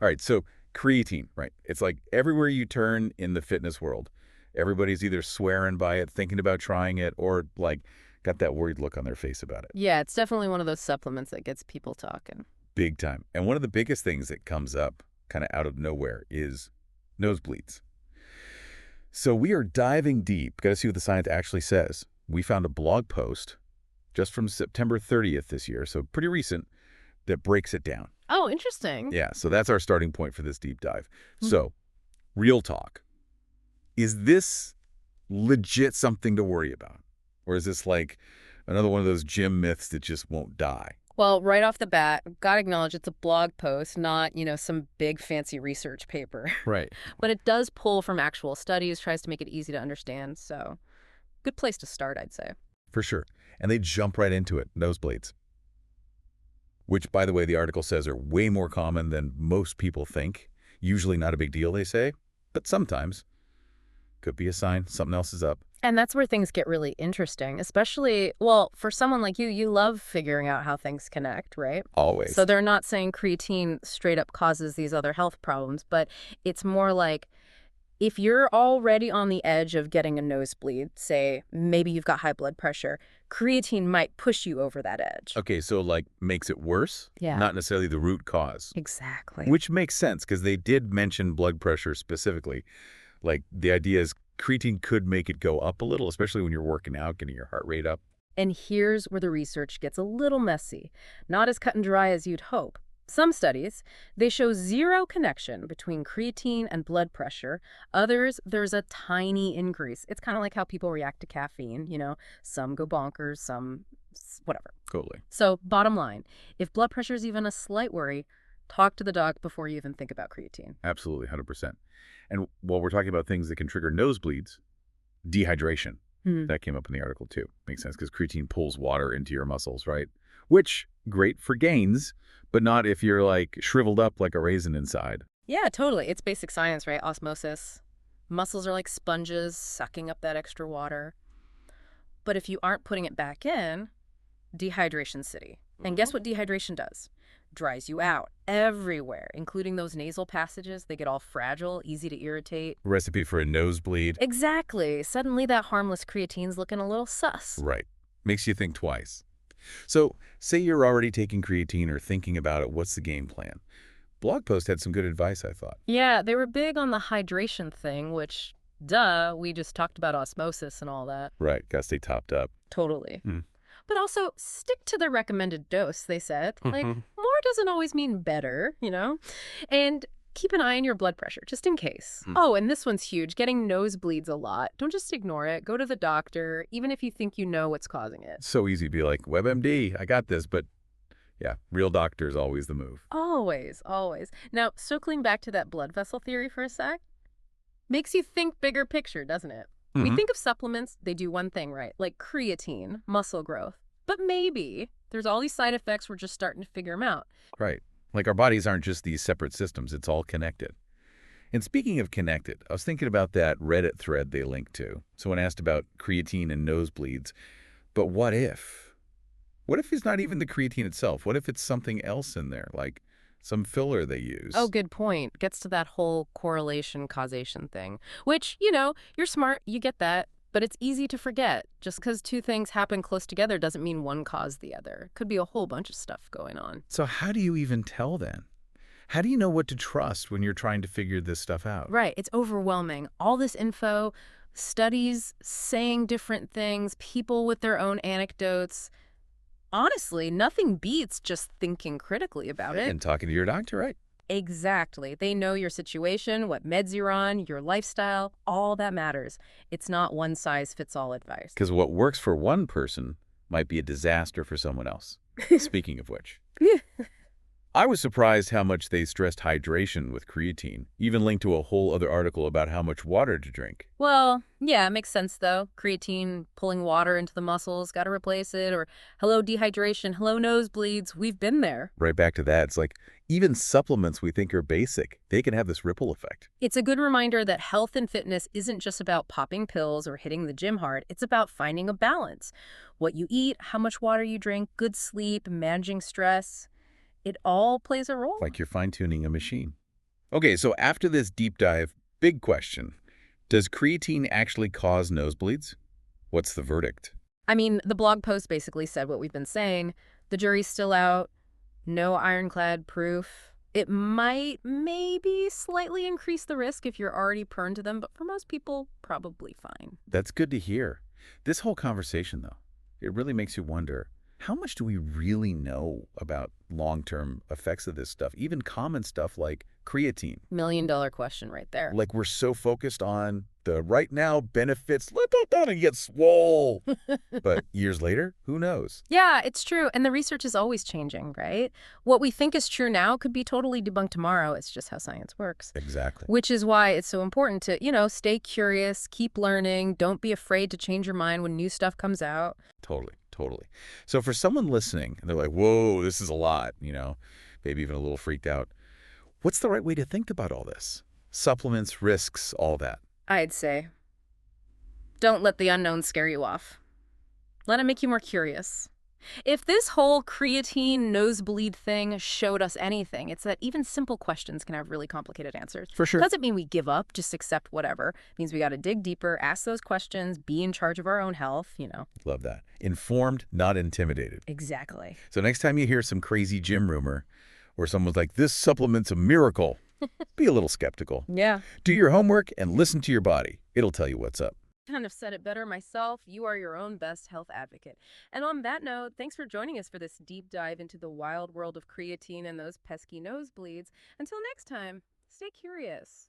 All right, so creatine, right? It's like everywhere you turn in the fitness world, everybody's either swearing by it, thinking about trying it, or like got that worried look on their face about it. Yeah, it's definitely one of those supplements that gets people talking. Big time. And one of the biggest things that comes up kind of out of nowhere is nosebleeds. So we are diving deep. Got to see what the science actually says. We found a blog post just from September 30th this year, so pretty recent, that breaks it down. Oh, interesting. Yeah, so that's our starting point for this deep dive. Hmm. So, real talk. Is this legit something to worry about? Or is this like another one of those gym myths that just won't die? Well, right off the bat, gotta acknowledge it's a blog post, not, some big fancy research paper. Right. But it does pull from actual studies, tries to make it easy to understand, so good place to start, I'd say. For sure. And they jump right into it, nosebleeds. Which, by the way, the article says are way more common than most people think. Usually not a big deal, they say, but sometimes could be a sign something else is up. And that's where things get really interesting, especially, well, for someone like you love figuring out how things connect, right? Always. So they're not saying creatine straight up causes these other health problems, but it's more like if you're already on the edge of getting a nosebleed, say maybe you've got high blood pressure, creatine might push you over that edge. Okay, so like makes it worse, Yeah. not necessarily the root cause. Exactly. Which makes sense because they did mention blood pressure specifically. Like the idea is creatine could make it go up a little, especially when you're working out, getting your heart rate up. And here's where the research gets a little messy, not as cut and dry as you'd hope. Some studies, they show zero connection between creatine and blood pressure. Others, there's a tiny increase. It's kind of like how people react to caffeine, Some go bonkers, some whatever. Totally. So bottom line, if blood pressure is even a slight worry, talk to the doc before you even think about creatine. Absolutely, 100%. And while we're talking about things that can trigger nosebleeds, dehydration. That came up in the article too. Makes sense because creatine pulls water into your muscles, right? Which, great for gains, but not if you're like shriveled up like a raisin inside. Yeah, totally. It's basic science, right? Osmosis. Muscles are like sponges sucking up that extra water. But if you aren't putting it back in, dehydration's city. And guess what dehydration does? Dries you out everywhere, including those nasal passages. They get all fragile, easy to irritate. Recipe for a nosebleed. Exactly. Suddenly that harmless creatine's looking a little sus. Right. Makes you think twice. So, say you're already taking creatine or thinking about it, what's the game plan? Blog post had some good advice, I thought. Yeah, they were big on the hydration thing, which, duh, we just talked about osmosis and all that. Right, gotta stay topped up. Totally. Mm. But also stick to the recommended dose, they said. Like, more doesn't always mean better, And keep an eye on your blood pressure, just in case. Oh, and this one's huge. Getting nosebleeds a lot. Don't just ignore it. Go to the doctor, even if you think you know what's causing it. So easy to be like, WebMD, I got this, but yeah, real doctor is always the move. Always, always. Now, circling back to that blood vessel theory for a sec, makes you think bigger picture, doesn't it? We think of supplements, they do one thing, right? Like creatine, muscle growth. But maybe there's all these side effects, we're just starting to figure them out. Right. Like our bodies aren't just these separate systems, it's all connected. And speaking of connected, I was thinking about that Reddit thread they linked to. Someone asked about creatine and nosebleeds. But what if? What if it's not even the creatine itself? What if it's something else in there, like some filler they use? Oh, good point. Gets to that whole correlation causation thing, which, you're smart, you get that. But it's easy to forget. Just because two things happen close together doesn't mean one caused the other. Could be a whole bunch of stuff going on. So how do you even tell then? How do you know what to trust when you're trying to figure this stuff out? Right. It's overwhelming. All this info, studies saying different things, people with their own anecdotes. Honestly, nothing beats just thinking critically about it. And talking to your doctor, right? Exactly. They know your situation, what meds you're on, your lifestyle, all that matters. It's not one-size-fits-all advice. Because what works for one person might be a disaster for someone else. Speaking of which. I was surprised how much they stressed hydration with creatine, even linked to a whole other article about how much water to drink. Well, yeah, it makes sense, though. Creatine pulling water into the muscles, got to replace it, or hello dehydration, hello nosebleeds, we've been there. Right back to that, it's like even supplements we think are basic, they can have this ripple effect. It's a good reminder that health and fitness isn't just about popping pills or hitting the gym hard. It's about finding a balance. What you eat, how much water you drink, good sleep, managing stress. It all plays a role. Like you're fine-tuning a machine. Okay, so after this deep dive, big question. Does creatine actually cause nosebleeds? What's the verdict? I mean, the blog post basically said what we've been saying. The jury's still out. No ironclad proof. It might maybe slightly increase the risk if you're already prone to them, but for most people, probably fine. That's good to hear. This whole conversation, though, it really makes you wonder, how much do we really know about long-term effects of this stuff, even common stuff like creatine? $1 million question right there. Like we're so focused on the right now benefits, let that down and get swole. But years later, who knows? Yeah, it's true. And the research is always changing, right? What we think is true now could be totally debunked tomorrow. It's just how science works. Exactly. Which is why it's so important to, stay curious, keep learning, don't be afraid to change your mind when new stuff comes out. Totally, totally. So for someone listening, and they're like, whoa, this is a lot, maybe even a little freaked out. What's the right way to think about all this? Supplements, risks, all that. I'd say, don't let the unknown scare you off. Let it make you more curious. If this whole creatine nosebleed thing showed us anything, it's that even simple questions can have really complicated answers. For sure. Doesn't mean we give up, just accept whatever. It means we got to dig deeper, ask those questions, be in charge of our own health. Love that. Informed, not intimidated. Exactly. So next time you hear some crazy gym rumor or someone's like, this supplement's a miracle, be a little skeptical. Yeah. Do your homework and listen to your body. It'll tell you what's up. Kind of said it better myself. You are your own best health advocate. And on that note, thanks for joining us for this deep dive into the wild world of creatine and those pesky nosebleeds. Until next time, stay curious.